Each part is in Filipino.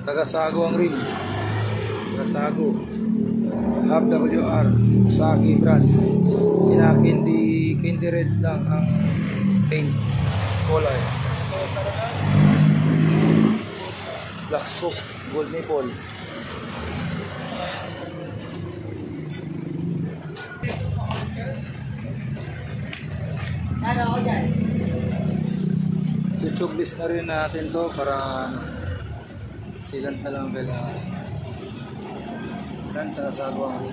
Tagasago ang rim. Tagasago. Half WR. Usagi brand. Candy red lang ang paint. Kulay. Black scoop. Gold nipple. YouTube list na rin natin to para silant na lang pala Tagasago ang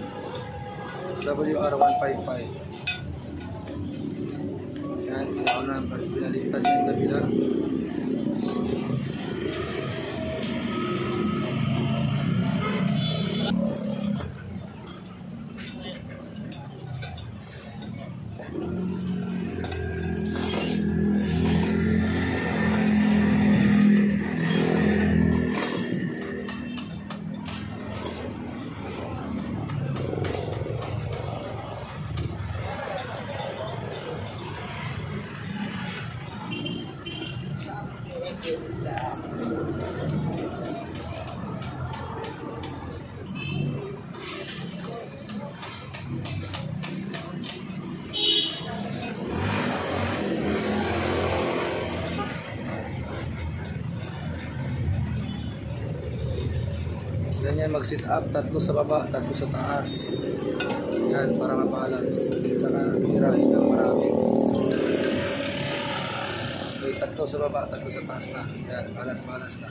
WR155. yan, ako na pinalitan yung kabila. Ganyan mag-sit up, 3 sa baba, 3 sa taas. Yan, para ma-balance. Saka tirahin ng marami. Okay, 3 sa baba, 3 sa taas na. Yan, balance na.